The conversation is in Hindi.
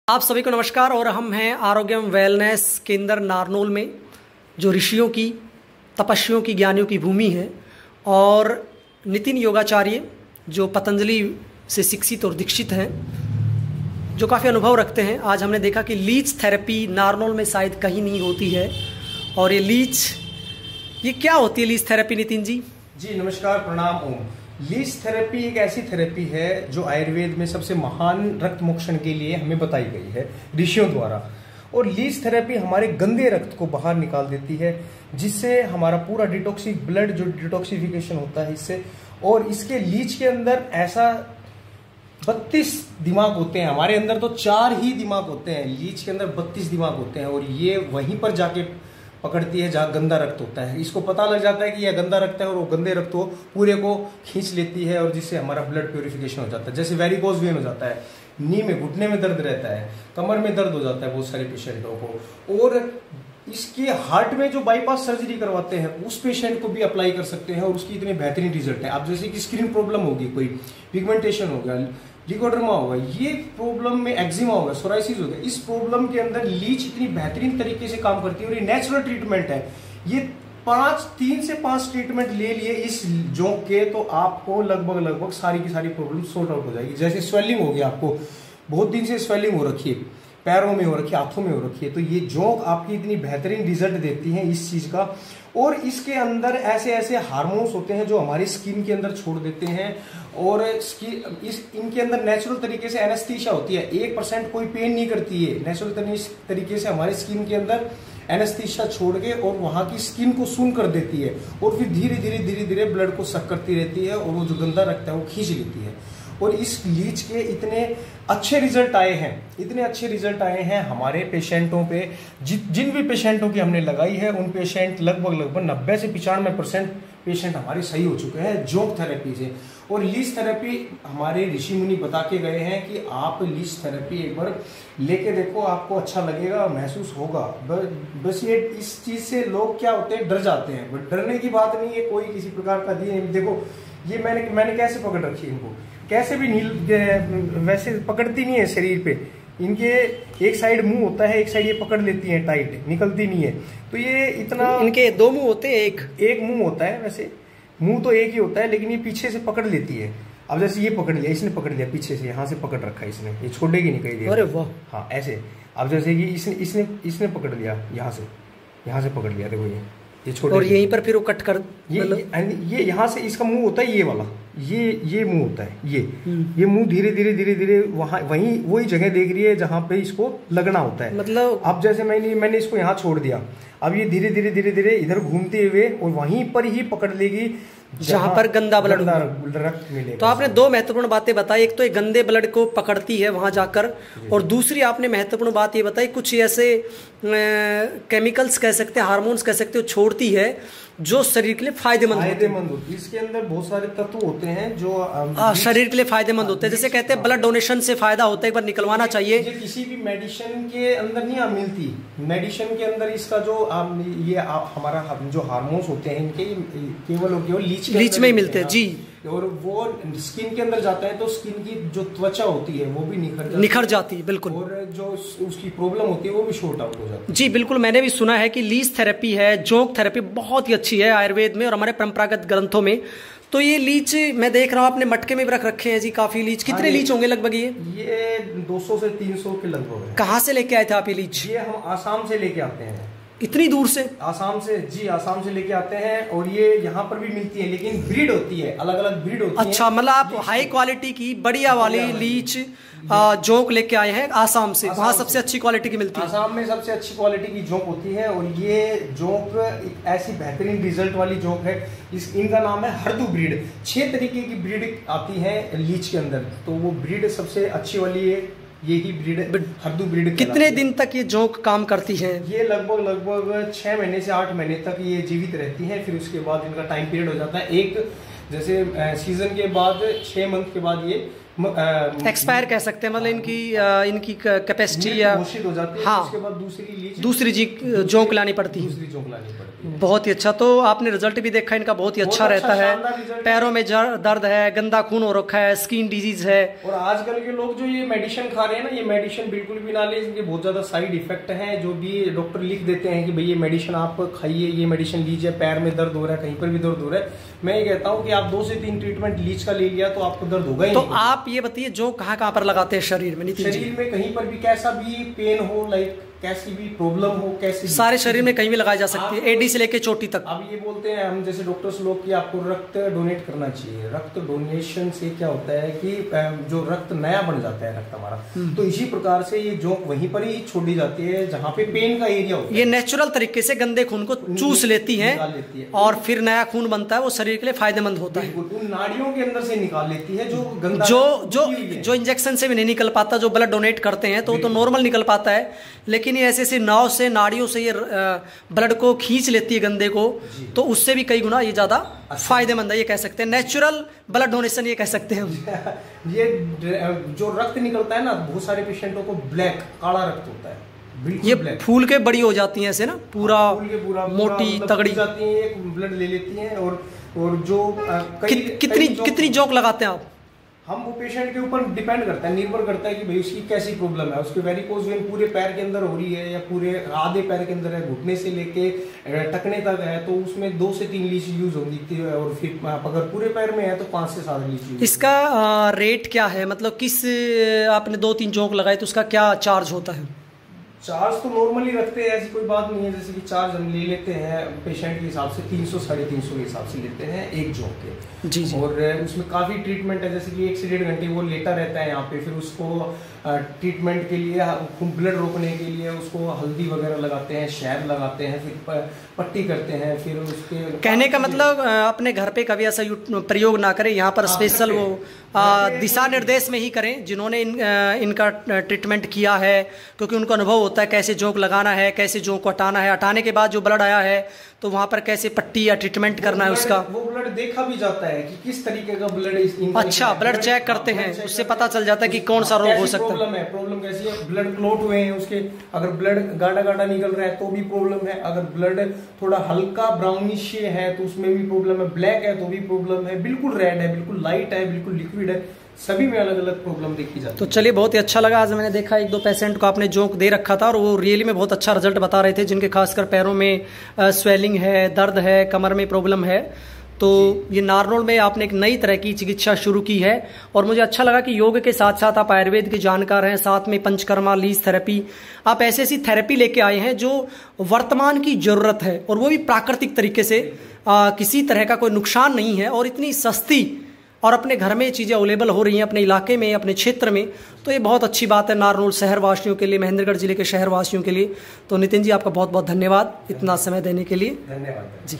आप सभी को नमस्कार। और हम हैं आरोग्यम वेलनेस केंद्र नारनौल में, जो ऋषियों की, तपस्वियों की, ज्ञानियों की भूमि है। और नितिन योगाचार्य जो पतंजलि से शिक्षित और दीक्षित हैं, जो काफ़ी अनुभव रखते हैं। आज हमने देखा कि लीच थेरेपी नारनौल में शायद कहीं नहीं होती है। और ये क्या होती है लीच थेरेपी, नितिन जी? जी नमस्कार, प्रणाम ओम। लीच थेरेपी एक ऐसी थेरेपी है जो आयुर्वेद में सबसे महान रक्त मोक्षण के लिए हमें बताई गई है ऋषियों द्वारा। और लीच थेरेपी हमारे गंदे रक्त को बाहर निकाल देती है, जिससे हमारा पूरा डिटॉक्सिक ब्लड जो डिटॉक्सिफिकेशन होता है इससे। और इसके लीच के अंदर ऐसा 32 दिमाग होते हैं। हमारे अंदर तो 4 ही दिमाग होते हैं, लीच के अंदर 32 दिमाग होते हैं। और ये वहीं पर जाके पकड़ती है जहाँ गंदा रक्त होता है। इसको पता लग जाता है कि यह गंदा रक्त है, और वो गंदे रक्त को पूरे को खींच लेती है, और जिससे हमारा ब्लड प्योरिफिकेशन हो जाता है। जैसे वेरिकोज वेन हो जाता है, नी में, घुटने में दर्द रहता है, कमर में दर्द हो जाता है बहुत सारे पेशेंटों को। और इसके हार्ट में जो बाईपास सर्जरी करवाते हैं उस पेशेंट को भी अप्लाई कर सकते हैं, और उसकी इतने बेहतरीन रिजल्ट है। अब जैसे कि स्किन प्रॉब्लम होगी, कोई पिगमेंटेशन हो गया, लिकोड्रमा होगा, ये प्रॉब्लम में एक्जिमा होगा, सोराइसिस होगा, इस प्रॉब्लम के अंदर लीच इतनी बेहतरीन तरीके से काम करती है। और ये नेचुरल ट्रीटमेंट है। ये 3 से 5 ट्रीटमेंट ले लिए इस जोंक के, तो आपको लगभग सारी की सारी प्रॉब्लम सॉर्ट आउट हो जाएगी। जैसे स्वेलिंग हो गया, आपको बहुत दिन से स्वेलिंग हो रखी है, पैरों में हो रखी है, हाथों में हो रखी है, तो ये जोंक आपकी इतनी बेहतरीन रिजल्ट देती है इस चीज का। और इसके अंदर ऐसे ऐसे हार्मोन्स होते हैं जो हमारी स्किन के अंदर छोड़ देते हैं। और इनके अंदर नेचुरल तरीके से एनेस्थीसिया होती है, 1% कोई पेन नहीं करती है। नेचुरल तरीके से हमारी स्किन के अंदर एनेस्थीसिया छोड़ के और वहां की स्किन को सून कर देती है, और फिर धीरे धीरे ब्लड को सक करती रहती है, और वो जो गंदा रक्त है वो खींच लेती है। और इस लीच के इतने अच्छे रिजल्ट आए हैं, इतने अच्छे रिजल्ट आए हैं हमारे पेशेंटों पे। जिन भी पेशेंटों की हमने लगाई है, उन पेशेंट लगभग 90 से 95% पेशेंट हमारे सही हो चुके हैं जोंक थेरेपी से। और लीच थेरेपी हमारे ऋषि मुनि बता के गए हैं कि आप लीच थेरेपी एक बार लेके देखो, आपको अच्छा लगेगा, महसूस होगा। बस ये इस चीज से लोग क्या होते हैं, डर जाते हैं। बट डरने की बात नहीं है, कोई किसी प्रकार का दिए। देखो ये मैंने कैसे पकड़ रखी है इनको, कैसे भी वैसे पकड़ती नहीं है शरीर पे। इनके एक साइड मुंह होता है, एक साइड ये पकड़ लेती है टाइट, निकलती नहीं है। तो ये इतना, इनके 2 मुंह होते हैं, एक मुंह होता है। वैसे मुंह तो एक ही होता है, लेकिन ये पीछे से पकड़ लेती है। अब जैसे ये पकड़ लिया, इसने पकड़ लिया पीछे से, यहाँ से पकड़ रखा है इसने, ये छोड़ेगी नहीं कहीं देर। अरे वाह। हाँ ऐसे। अब जैसे कि इसने पकड़ लिया, यहाँ से पकड़ लिया, देखो ये छोड़, और यहीं पर फिर वो कट कर, ये यहाँ से इसका मुंह होता है, ये वाला, ये मुंह होता है, ये मुंह धीरे धीरे वही जगह देख रही है जहां पे इसको लगना होता है। मतलब अब जैसे मैंने इसको यहाँ छोड़ दिया, अब ये धीरे धीरे इधर घूमते हुए और वहीं पर ही पकड़ लेगी जहां पर गंदा ब्लड रक्त मिलेगा। तो आपने 2 महत्वपूर्ण बातें बताई, एक तो ये गंदे ब्लड को पकड़ती है वहां जाकर, और दूसरी आपने महत्वपूर्ण बात ये बताई, कुछ ऐसे केमिकल्स कह सकते हैं, हार्मोन्स कह सकते हो, छोड़ती है जो शरीर के लिए फायदेमंद होते हैं। इसके अंदर बहुत सारे तत्व होते हैं जो शरीर के लिए फायदेमंद होते हैं। जैसे कहते हैं ब्लड डोनेशन से फायदा होता है, एक बार निकलवाना चाहिए। ये किसी भी मेडिसिन के अंदर नहीं मिलती। मेडिसिन के अंदर इसका जो हमारा जो हार्मोन्स होते हैं, इनके केवल लीच में ही मिलते हैं जी। और वो स्किन के अंदर जाता है तो स्किन की जो त्वचा होती है वो भी निखर जाती है, बिल्कुल। और जो उसकी प्रॉब्लम होती है वो भी शॉर्ट आउट हो जाती है। जी बिल्कुल, मैंने भी सुना है कि लीच थेरेपी है, जोंक थेरेपी बहुत ही अच्छी है आयुर्वेद में और हमारे परंपरागत ग्रंथों में। तो ये लीच मैं देख रहा हूँ आपने मटके में भी रख रखे हैं जी, काफी लीच। कितने लीच होंगे लगभग ये 200 से 300 के लगभग है। कहाँ से लेके आए थे आप ये लीच? ये हम आसाम से लेके आते हैं। इतनी दूर से? आसाम से जी, आसाम से लेके आते हैं। और ये यहाँ पर भी मिलती है, लेकिन ब्रीड होती है, अलग अलग ब्रीड होती है। अच्छा, मतलब आप हाई क्वालिटी की बढ़िया वाली लीच जोंक लेके आए हैं आसाम से। वहाँ सबसे अच्छी क्वालिटी की मिलती है। आसाम में सबसे अच्छी क्वालिटी की जोंक होती है। और ये जोंक ऐसी बेहतरीन रिजल्ट वाली जोंक है। इनका नाम है हरदू ब्रीड। 6 तरीके की ब्रीड आती है लीच के अंदर, तो वो ब्रीड सबसे अच्छी वाली है, यही ब्रीड हरदू ब्रीड। कितने दिन तक ये जोंक काम करती है? ये लगभग 6 महीने से 8 महीने तक ये जीवित रहती है। फिर उसके बाद इनका टाइम पीरियड हो जाता है। एक जैसे सीजन के बाद 6 मंथ के बाद ये एक्सपायर कह सकते हैं, मतलब इनकी कैपेसिटी या घोषित हो जाती है। हाँ, उसके बाद दूसरी जोंक लानी पड़ती है। बहुत ही अच्छा। तो आपने रिजल्ट भी देखा इनका, बहुत ही अच्छा रहता है। पैरों में दर्द है, गंदा खून हो रखा है, स्किन डिजीज है। और आजकल के लोग जो ये मेडिसिन खा रहे हैं ना, ये मेडिसिन बिल्कुल भी ना ले, इनके बहुत ज्यादा साइड इफेक्ट हैं। जो भी डॉक्टर लिख देते हैं कि भाई ये मेडिसिन आप खाइए, ये मेडिसिन लीजिए, पैर में दर्द हो रहा है, कहीं पर भी दर्द हो रहा है, मैं ये कहता हूँ कि आप 2 से 3 ट्रीटमेंट लीच का ले लिया तो आपको दर्द होगा ही। तो आप ये बताइए, जो कहाँ पर लगाते हैं शरीर में? शरीर में कहीं पर भी कैसा भी पेन हो, लाइक कैसी भी प्रॉब्लम हो, कैसी सारे शरीर में कहीं भी लगाई जा सकती है, एडी से लेके चोटी तक। अब ये बोलते हैं हम जैसे डॉक्टर्स लोग कि आपको रक्त डोनेट करना चाहिए। रक्त डोनेशन से क्या होता है कि जो रक्त नया बन जाता है रक्त हमारा, तो इसी प्रकार से ये जो वहीं पर ही छोड़ी जाती है जहाँ पे पेन का एरिया होता है। ये नेचुरल तरीके से गंदे खून को चूस लेती है और फिर नया खून बनता है, वो शरीर के लिए फायदेमंद होता है। उन नाड़ियों के अंदर से निकाल लेती है जो गंदा, जो इंजेक्शन से भी नहीं निकल पाता। जो ब्लड डोनेट करते हैं तो नॉर्मल निकल पाता है, लेकिन ये ऐसे नाव से, नाड़ियों से ये ब्लड को खींच लेती है गंदे को, तो उससे भी कई गुना ये ज्यादा फायदेमंद है। ये कह सकते हैं नेचुरल ब्लड डोनेशन, ये कह सकते हैं हम। ये जो रक्त निकलता है ना, बहुत सारे पेशेंटों को ब्लैक, काला रक्त होता है, ये फूल के बड़ी हो जाती हैं ऐसे ना, पूरा मोटी तगड़ी जाती है, एक ब्लड ले लेती हैं। और जो कितनी जोंक लगाते हैं आप? हम वो पेशेंट के ऊपर डिपेंड करता है, निर्भर करता है कि भाई उसकी कैसी प्रॉब्लम है। उसके वेरिकोज वेन पूरे पैर के अंदर हो रही है या पूरे आधे पैर के अंदर है, घुटने से लेके टखने तक है, तो उसमें 2 से 3 लीच यूज होती है। और फिर अगर पूरे पैर में है तो 5 से 7 लीच। इसका रेट क्या है? मतलब किस, आपने 2-3 जोंक लगाए तो उसका क्या चार्ज होता है? चार्ज तो नॉर्मली रखते हैं, ऐसी कोई बात नहीं है। जैसे कि चार्ज हम ले लेते हैं पेशेंट के हिसाब से 300-350 के हिसाब से लेते हैं एक जोंक के। जी। और उसमें काफ़ी ट्रीटमेंट है, जैसे कि 1 से 1.5 घंटे वो लेटा रहता है यहाँ पे। फिर उसको ट्रीटमेंट के लिए, ब्लड रोकने के लिए उसको हल्दी वगैरह लगाते हैं, शहद लगाते हैं, फिर पट्टी करते हैं। फिर उसके कहने का मतलब अपने घर पे कभी ऐसा प्रयोग ना करें, यहाँ पर स्पेशल वो दिशा निर्देश में ही करें जिन्होंने इनका ट्रीटमेंट किया है, क्योंकि उनको अनुभव होता है कैसे जोंक लगाना है, कैसे जोंक को हटाना है, हटाने के बाद जो ब्लड आया है तो वहाँ पर कैसे पट्टी या ट्रीटमेंट करना है उसका। वो ब्लड देखा भी जाता है कि किस तरीके का ब्लड। अच्छा, ब्लड चेक करते हैं, उससे पता चल जाता है कि कौन सा रोग हो सकता है। प्रॉब्लम कैसी है, ब्लड क्लॉट हुए हैं उसके, अगर ब्लड गाढ़ा गाढ़ा निकल रहा है तो भी प्रॉब्लम है, अगर ब्लड थोड़ा हल्का ब्राउनिश है तो उसमें भी प्रॉब्लम है, ब्लैक है तो भी प्रॉब्लम है, बिल्कुल रेड है, बिल्कुल लाइट है, बिल्कुल लिक्विड है, सभी में अलग अलग प्रॉब्लम देखी जाती है। तो चलिए, बहुत ही अच्छा लगा। आज मैंने देखा 1-2 पेशेंट को आपने जोंक दे रखा था और वो रियली में बहुत अच्छा रिजल्ट बता रहे थे, जिनके खासकर पैरों में स्वेलिंग है, दर्द है, कमर में प्रॉब्लम है। तो ये नारनौल में आपने एक नई तरह की चिकित्सा शुरू की है और मुझे अच्छा लगा कि योग के साथ साथ आप आयुर्वेद के जानकार हैं, साथ में पंचकर्मा, लीज थेरेपी, आप ऐसी थेरेपी लेके आए हैं जो वर्तमान की जरूरत है और वो भी प्राकृतिक तरीके से, किसी तरह का कोई नुकसान नहीं है और इतनी सस्ती, और अपने घर में चीज़ें अवेलेबल हो रही हैं, अपने इलाके में, अपने क्षेत्र में। तो ये बहुत अच्छी बात है नारनौल शहर वासियों के लिए, महेंद्रगढ़ जिले के शहर वासियों के लिए। तो नितिन जी, आपका बहुत बहुत धन्यवाद इतना समय देने के लिए। धन्यवाद जी।